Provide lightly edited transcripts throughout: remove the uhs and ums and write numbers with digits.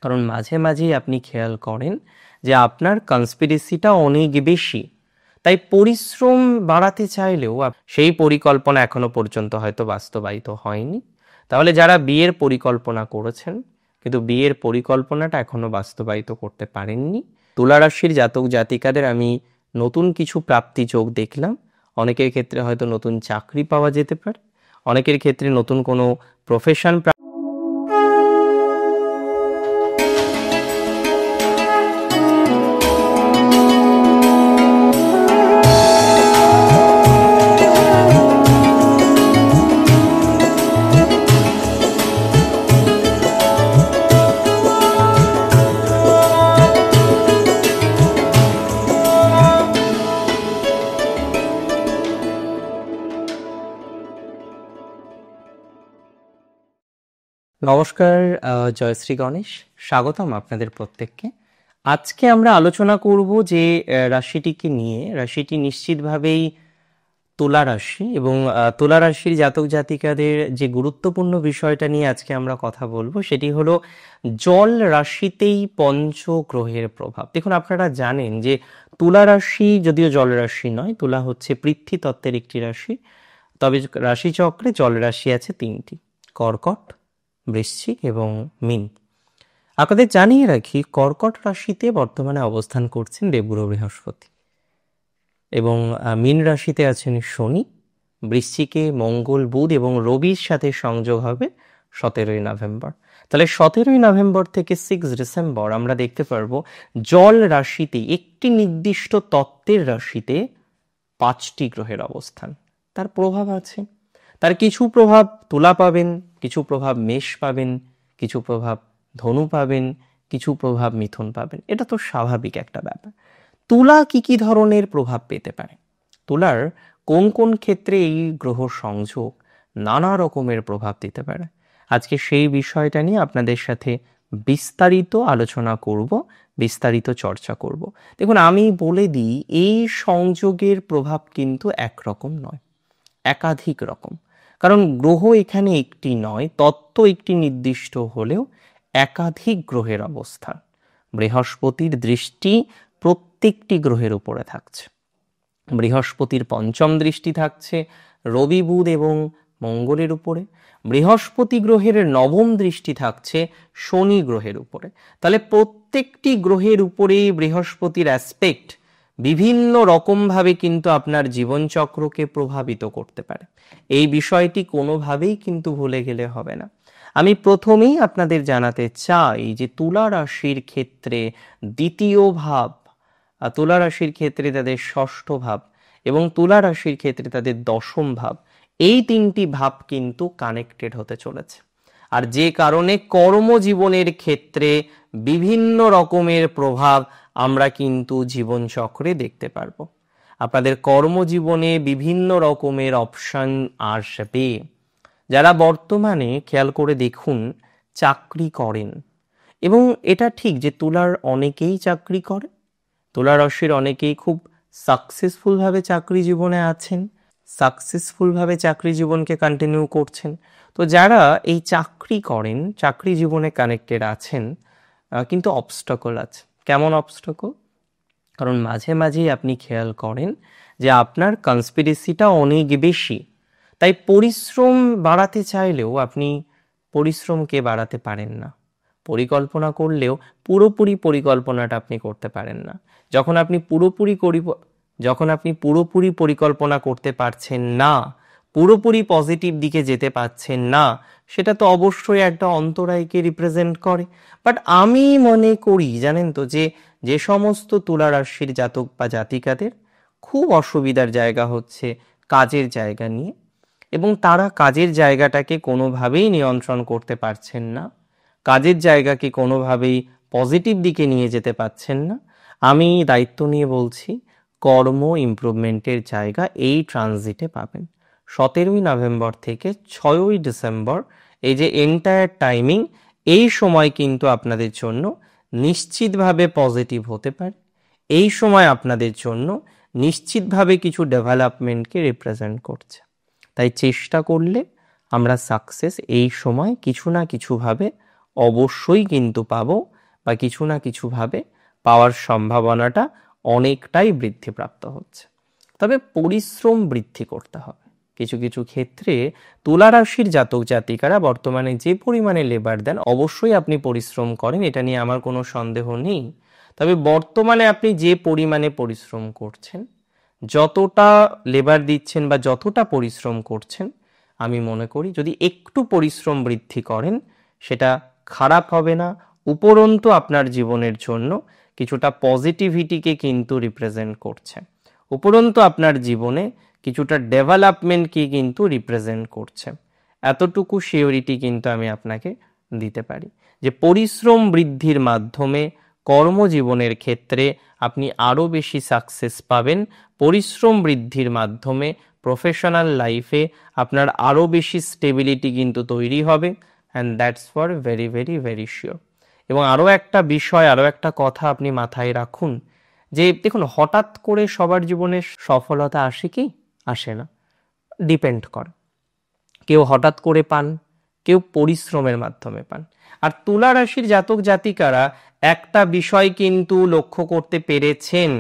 কারণ মাঝে মাঝেই আপনি খেয়াল করেন যে আপনার কনস্পিরেসিটা অনেক বেশি, তাই পরিশ্রম বাড়াতে চাইলেও সেই পরিকল্পনা এখনো পর্যন্ত হয়তো বাস্তবায়িত হয়নি। তাহলে যারা বিয়ের পরিকল্পনা করেছেন কিন্তু বিয়ের পরিকল্পনাটা এখনো বাস্তবায়িত করতে পারেননি, তুলা রাশির জাতক জাতিকাদের আমি নতুন কিছু প্রাপ্তি যোগ দেখলাম। অনেকের ক্ষেত্রে হয়তো নতুন চাকরি পাওয়া যেতে পারে, অনেকের ক্ষেত্রে নতুন কোনো প্রফেশন। নমস্কার, জয়শ্রী গণেশ, স্বাগতম আপনাদের প্রত্যেককে। আজকে আমরা আলোচনা করব যে রাশিটিকে নিয়ে। রাশিটি নিশ্চিতভাবেই তুলা রাশি, এবং তুলা রাশির জাতক জাতিকাদের যে গুরুত্বপূর্ণ বিষয়টা নিয়ে আজকে আমরা কথা বলবো সেটি হলো জল রাশিতেই পঞ্চগ্রহের প্রভাব। দেখুন, আপনারা জানেন যে তুলা রাশি যদিও জল রাশি নয়, তুলা হচ্ছে পৃথ্বী তত্ত্বের একটি রাশি। তবে রাশিচক্রে জল রাশি আছে তিনটি: কর্কট, বৃশ্চিক এবং মীন। আপনাদের জানিয়ে রাখি, কর্কট রাশিতে বর্তমানে অবস্থান করছেন দেবগুরু বৃহস্পতি, এবং মীন রাশিতে আছেন শনি, বৃশ্চিকে মঙ্গল, বুধ এবং রবির সাথে সংযোগ হবে 17ই নভেম্বর। তাহলে 17ই নভেম্বর থেকে 6 ডিসেম্বর আমরা দেখতে পারবো জল রাশিতে, একটি নির্দিষ্ট তত্ত্বের রাশিতে 5টি গ্রহের অবস্থান। তার প্রভাব আছে। তার কিছু প্রভাব তুলা পাবেন, কিছু প্রভাব মেষ পাবেন, কিছু প্রভাব ধনু পাবেন, কিছু প্রভাব মিথুন পাবেন। এটা তো স্বাভাবিক একটা ব্যাপার। তুলা কি কি ধরনের প্রভাব পেতে পারে, তুলার কোন কোন ক্ষেত্রে এই গ্রহ সংযোগ নানা রকমের প্রভাব দিতে পারে, আজকে সেই বিষয়টা নিয়ে আপনাদের সাথে বিস্তারিত আলোচনা করব, বিস্তারিত চর্চা করব। দেখুন, আমি বলে দিই, এই সংযোগের প্রভাব কিন্তু একরকম নয়, একাধিক রকম। কারণ গ্রহ এখানে একটি নয়, তত্ত্ব একটি নির্দিষ্ট হলেও একাধিক গ্রহের অবস্থান। বৃহস্পতির দৃষ্টি প্রত্যেকটি গ্রহের উপরে থাকছে। বৃহস্পতির পঞ্চম দৃষ্টি থাকছে রবি, বুধ এবং মঙ্গলের উপরে। বৃহস্পতি গ্রহের নবম দৃষ্টি থাকছে শনি গ্রহের উপরে। তাহলে প্রত্যেকটি গ্রহের উপরে বৃহস্পতির অ্যাসপেক্ট বিভিন্ন রকমভাবে কিন্তু আপনার জীবনচক্রকে প্রভাবিত করতে পারে। এই বিষয়টি কোনোভাবেই কিন্তু ভুলে গেলে হবে না। আমি প্রথমেই আপনাদের জানাতে চাই যে তুলা রাশির ক্ষেত্রে দ্বিতীয় ভাব, তুলা রাশির ক্ষেত্রে তাদের ষষ্ঠ ভাব এবং তুলা রাশির ক্ষেত্রে তাদের দশম ভাব, এই তিনটি ভাব কিন্তু কানেক্টেড হতে চলেছে। আর যে কারণে কর্মজীবনের ক্ষেত্রে বিভিন্ন রকমের প্রভাব আমরা কিন্তু জীবনচক্রে দেখতে পারবো। আপনাদের কর্মজীবনে বিভিন্ন রকমের অপশন আসবে। যারা বর্তমানে, খেয়াল করে দেখুন, চাকরি করেন, এবং এটা ঠিক যে তুলার অনেকেই চাকরি করে, তুলা রাশির অনেকেই খুব সাকসেসফুলভাবে চাকরি জীবনে আছেন, সাকসেসফুলভাবে চাকরি জীবনকে কন্টিনিউ করছেন। তো যারা এই চাকরি করেন, চাকরি জীবনে কানেক্টেড আছেন, কিন্তু অবস্টাকল আছে। কেমন অবস্টাকল? কারণ মাঝে মাঝেই আপনি খেয়াল করেন যে আপনার কনস্পিরেসিটা অনেক বেশি, তাই পরিশ্রম বাড়াতে চাইলেও আপনি পরিশ্রমকে বাড়াতে পারেন না। পরিকল্পনা করলেও পুরোপুরি পরিকল্পনাটা আপনি করতে পারেন না। যখন আপনি পুরোপুরি পরিকল্পনা করতে পারছেন না, পুরোপুরি পজিটিভ দিকে যেতে পারছেন না, সেটা তো অবশ্যই একটা অন্তরায়কে রিপ্রেজেন্ট করে। বাট আমি মনে করি, জানেন তো, যে সমস্ত তুলা রাশির জাতক বা জাতিকাদের খুব অসুবিধার জায়গা হচ্ছে কাজের জায়গা নিয়ে, এবং তারা কাজের জায়গাটাকে কোনোভাবেই নিয়ন্ত্রণ করতে পারছেন না, কাজের জায়গাকে কোনোভাবেই পজিটিভ দিকে নিয়ে যেতে পারছেন না। আমি দায়িত্ব নিয়ে বলছি, কর্ম ইমপ্রুভমেন্টের জায়গা এই ট্রানজিটে পাবেন। 17ই নভেম্বর থেকে 6ই ডিসেম্বর, এই যে এন্টায়ার টাইমিং, এই সময় কিন্তু আপনাদের জন্য নিশ্চিতভাবে পজিটিভ হতে পারে। এই সময় আপনাদের জন্য নিশ্চিতভাবে কিছু ডেভেলপমেন্টকে রিপ্রেজেন্ট করছে। তাই চেষ্টা করলে আমরা সাকসেস এই সময় কিছু না কিছুভাবে অবশ্যই কিন্তু পাবো। বা কিছু না কিছুভাবে পাওয়ার সম্ভাবনাটা অনেকটাই বৃদ্ধিপ্রাপ্ত হচ্ছে। তবে পরিশ্রম বৃদ্ধি করতে হবে। কিছু কিছু ক্ষেত্রে তুলা রাশির জাতক জাতিকারা বর্তমানে যে পরিমাণে লেবার দেন, অবশ্যই আপনি পরিশ্রম করেন, এটা নিয়ে আমার কোনো সন্দেহ নেই। তবে বর্তমানে আপনি যে পরিমাণে পরিশ্রম করছেন, যতটা লেবার দিচ্ছেন বা যতটা পরিশ্রম করছেন, আমি মনে করি যদি একটু পরিশ্রম বৃদ্ধি করেন সেটা খারাপ হবে না, উপরন্তু আপনার জীবনের জন্য কিছুটা পজিটিভিটিকে কিন্তু রিপ্রেজেন্ট করছে, উপরন্তু আপনার জীবনে কিছুটা ডেভেলপমেন্টকে কিন্তু রিপ্রেজেন্ট করছে। এতটুকু সিওরিটি কিন্তু আমি আপনাকে দিতে পারি যে পরিশ্রম বৃদ্ধির মাধ্যমে কর্মজীবনের ক্ষেত্রে আপনি আরও বেশি সাকসেস পাবেন। পরিশ্রম বৃদ্ধির মাধ্যমে প্রফেশনাল লাইফে আপনার আরও বেশি স্টেবিলিটি কিন্তু তৈরি হবে, and that's for very very very sure. এবং আরও একটা বিষয়, আরও একটা কথা আপনি মাথায় রাখুন যে দেখুন, হঠাৎ করে সবার জীবনে সফলতা আসে কি আসে না, ডিপেন্ড করে। কেউ হঠাৎ করে পান, কেউ পরিশ্রমের মাধ্যমে পান। আর তুলা রাশির জাতক জাতিকারা একটা বিষয় কিন্তু লক্ষ্য করতে পেরেছেন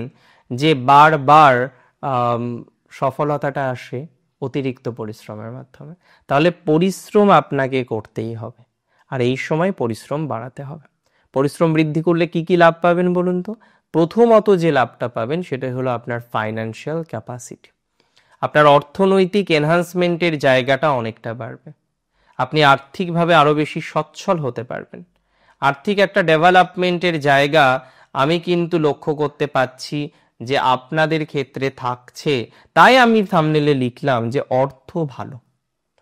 যে বারবার সফলতাটা আসে অতিরিক্ত পরিশ্রমের মাধ্যমে। তাহলে পরিশ্রম আপনাকে করতেই হবে, আর এই সময় পরিশ্রম বাড়াতে হবে। পরিশ্রম বৃদ্ধি করলে কি কি লাভ পাবেন বলুন তো? প্রথমত যে লাভটা পাবেন সেটা হলো আপনার ফাইন্যান্সিয়াল ক্যাপাসিটি। আপনার অর্থনৈতিক এনহান্সমেন্টের জায়গাটা অনেকটা বাড়বে। আপনি আর্থিকভাবে আরো বেশি সচ্ছল হতে পারবেন। আর্থিক একটা ডেভেলপমেন্টের জায়গা আমি কিন্তু লক্ষ্য করতে পাচ্ছি যে আপনাদের ক্ষেত্রে থাকছে। তাই আমি থাম্বনেলে লিখলাম যে অর্থ ভালো,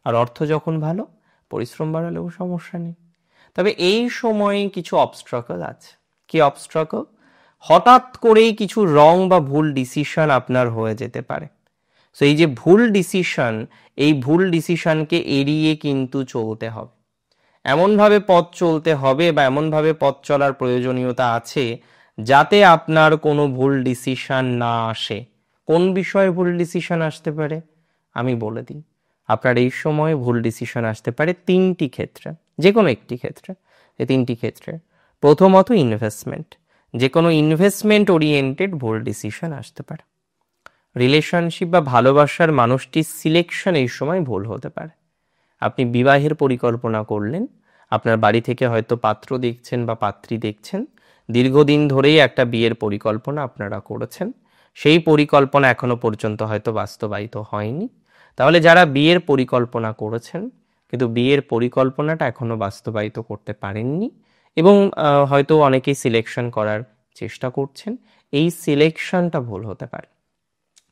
আর অর্থ যখন ভালো, পরিশ্রম বাড়ালেও সমস্যা নেই। তবে এই সময়ে কিছু অবস্ট্রাকল আছে। কি অবস্ট্রাকল? হঠাৎ করেই কিছু রং বা ভুল ডিসিশন আপনার হয়ে যেতে পারে। সো এই যে ভুল ডিসিশন, এই ভুল ডিসিশনকে এড়িয়ে কিন্তু চলতে হবে। এমনভাবে পথ চলতে হবে বা এমনভাবে পথ চলার প্রয়োজনীয়তা আছে যাতে আপনার কোনো ভুল ডিসিশন না আসে। কোন বিষয়ে ভুল ডিসিশন আসতে পারে আমি বলে দিই। আপনার এই সময়ে ভুল ডিসিশন আসতে পারে তিনটি ক্ষেত্রে, যে কোনো একটি ক্ষেত্রে। এই তিনটি ক্ষেত্রে প্রথমত ইনভেস্টমেন্ট, যে কোনো ইনভেস্টমেন্ট ওরিয়েন্টেড ভুল ডিসিশন আসতে পারে। রিলেশনশিপ বা ভালোবাসার মানুষটির সিলেকশন এই সময় ভুল হতে পারে। আপনি বিবাহের পরিকল্পনা করলেন, আপনার বাড়ি থেকে হয়তো পাত্র দেখছেন বা পাত্রী দেখছেন, দীর্ঘদিন ধরেই একটা বিয়ের পরিকল্পনা আপনারা করেছেন, সেই পরিকল্পনা এখনো পর্যন্ত হয়তো বাস্তবায়িত হয়নি। তাহলে যারা বিয়ের পরিকল্পনা করেছেন কিন্তু বিয়ের পরিকল্পনাটা এখনো বাস্তবায়িত করতে পারেননি, এবং হয়তো অনেকেই সিলেকশন করার চেষ্টা করছেন, এই সিলেকশনটা ভুল হতে পারে।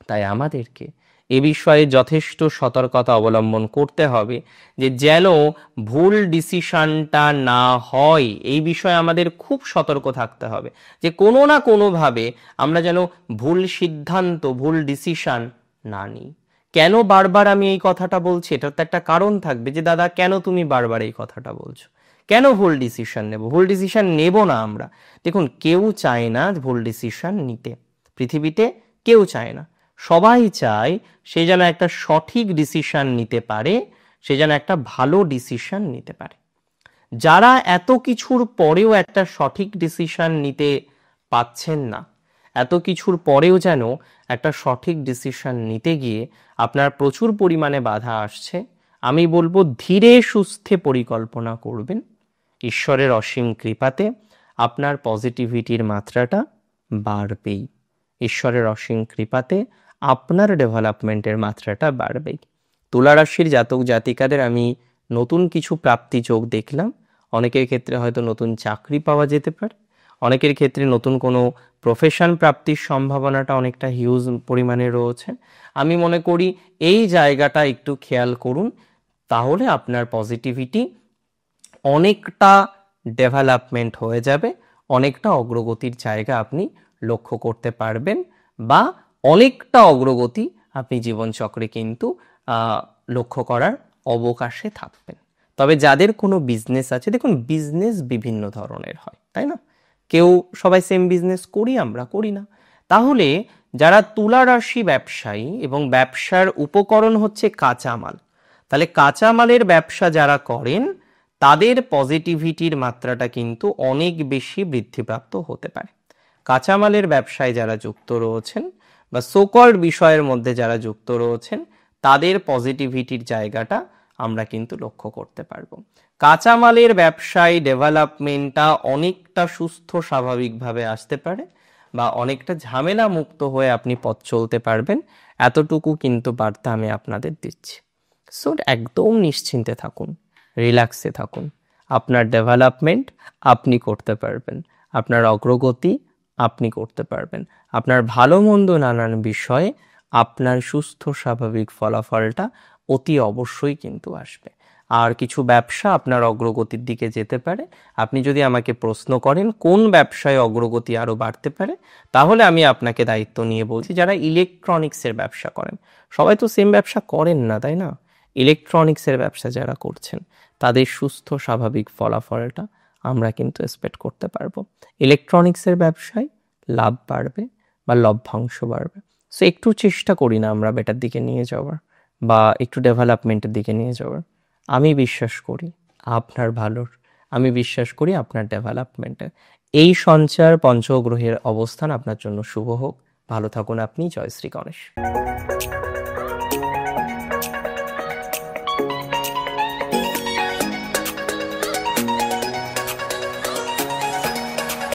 তাই আমাদেরকে এ বিষয়ে যথেষ্ট সতর্কতা অবলম্বন করতে হবে যে যেন ভুল ডিসিশনটা না হয়। এই বিষয়ে আমাদের খুব সতর্ক থাকতে হবে যে কোনো না কোনোভাবে আমরা যেন ভুল সিদ্ধান্ত, ভুল ডিসিশন না নিই। কেন বারবার আমি এই কথাটা বলছি? এটার তো একটা কারণ থাকবে যে দাদা কেন তুমি বারবার এই কথাটা বলছো, কেন ভুল ডিসিশন নেব? ভুল ডিসিশন নেব না আমরা। দেখুন, কেউ চায় না ভুল ডিসিশন নিতে, পৃথিবীতে কেউ চায় না। সবাই চায় সে যেন একটা সঠিক ডিসিশন নিতে পারে, সে যেন একটা ভালো ডিসিশন নিতে পারে। যারা এত কিছুর পরেও একটা সঠিক ডিসিশন নিতে পাচ্ছেন না, এত কিছুর পরেও যেন একটা সঠিক ডিসিশন নিতে গিয়ে আপনার প্রচুর পরিমাণে বাধা আসছে, আমি বলবো ধীরে সুস্থে পরিকল্পনা করবেন। ঈশ্বরের অসীম কৃপাতে আপনার পজিটিভিটির মাত্রাটা বাড়বেই। ঈশ্বরের অসীম কৃপাতে আপনার ডেভেলপমেন্টের মাত্রাটা বাড়বেই। তুলা রাশির জাতক জাতিকাদের আমি নতুন কিছু প্রাপ্তি যোগ দেখলাম। অনেকের ক্ষেত্রে হয়তো নতুন চাকরি পাওয়া যেতে পারে, অনেকের ক্ষেত্রে নতুন কোনো প্রফেশন প্রাপ্তির সম্ভাবনাটা অনেকটা হিউজ পরিমাণে রয়েছে। আমি মনে করি এই জায়গাটা একটু খেয়াল করুন, তাহলে আপনার পজিটিভিটি অনেকটা ডেভেলপমেন্ট হয়ে যাবে, অনেকটা অগ্রগতির জায়গা আপনি লক্ষ্য করতে পারবেন, বা অনেকটা অগ্রগতি আপনি জীবনচক্রে কিন্তু লক্ষ্য করার অবকাশে থাকবেন। তবে যাদের কোনো বিজনেস আছে, দেখুন বিজনেস বিভিন্ন ধরনের হয়, তাই না? সবাই সেম বিজনেস করি আমরা? করি না। তাহলে যারা তুলা রাশি ব্যবসায়ী এবং ব্যবসার উপকরণ হচ্ছে কাঁচামাল, তাহলে কাঁচামালের ব্যবসা যারা করেন তাদের পজিটিভিটির মাত্রাটা কিন্তু অনেক বেশি বৃদ্ধিপ্রাপ্ত হতে পারে। কাঁচামালের ব্যবসায় যারা যুক্ত রয়েছেন বা সোকল্ড বিষয়ের মধ্যে যারা যুক্ত রয়েছেন, তাদের পজিটিভিটির জায়গাটা আমরা কিন্তু লক্ষ্য করতে পারবো। কাঁচামালের ব্যবসায় ডেভেলপমেন্টটা অনেকটা সুস্থ স্বাভাবিকভাবে আসতে পারে বা অনেকটা ঝামেলা মুক্ত হয়ে আপনি পথ চলতে পারবেন, এতটুকু কিন্তু বার্তা আমি আপনাদের দিচ্ছি। সো একদম নিশ্চিন্তে থাকুন, রিল্যাক্সে থাকুন। আপনার ডেভেলপমেন্ট আপনি করতে পারবেন, আপনার অগ্রগতি আপনি করতে পারবেন, আপনার ভালো মন্দ নানান বিষয়ে আপনার সুস্থ স্বাভাবিক ফলাফলটা অতি অবশ্যই কিন্তু আসবে। আর কিছু ব্যবসা আপনার অগ্রগতির দিকে যেতে পারে। আপনি যদি আমাকে প্রশ্ন করেন কোন ব্যবসায় অগ্রগতি আরো বাড়তে পারে, তাহলে আমি আপনাকে দায়িত্ব নিয়ে বলছি যারা ইলেকট্রনিক্সের ব্যবসা করেন। সবাই তো সেম ব্যবসা করেন না, তাই না? ইলেকট্রনিক্সের ব্যবসা যারা করছেন, তাদের সুস্থ স্বাভাবিক ফলাফলটা আমরা কিন্তু এক্সপেক্ট করতে পারবো। ইলেকট্রনিক্সের ব্যবসায় লাভ বাড়বে বা লভ্যাংশ বাড়বে। সো একটু চেষ্টা করি না আমরা বেটার দিকে নিয়ে যাওয়ার বা একটু ডেভেলপমেন্টের দিকে নিয়ে যাওয়ার। আমি বিশ্বাস করি আপনার ভালোর, আমি বিশ্বাস করি আপনার ডেভেলপমেন্টের। এই সঞ্চার পঞ্চগ্রহের অবস্থান আপনার জন্য শুভ হোক। ভালো থাকুন আপনি। জয় শ্রী গণেশ।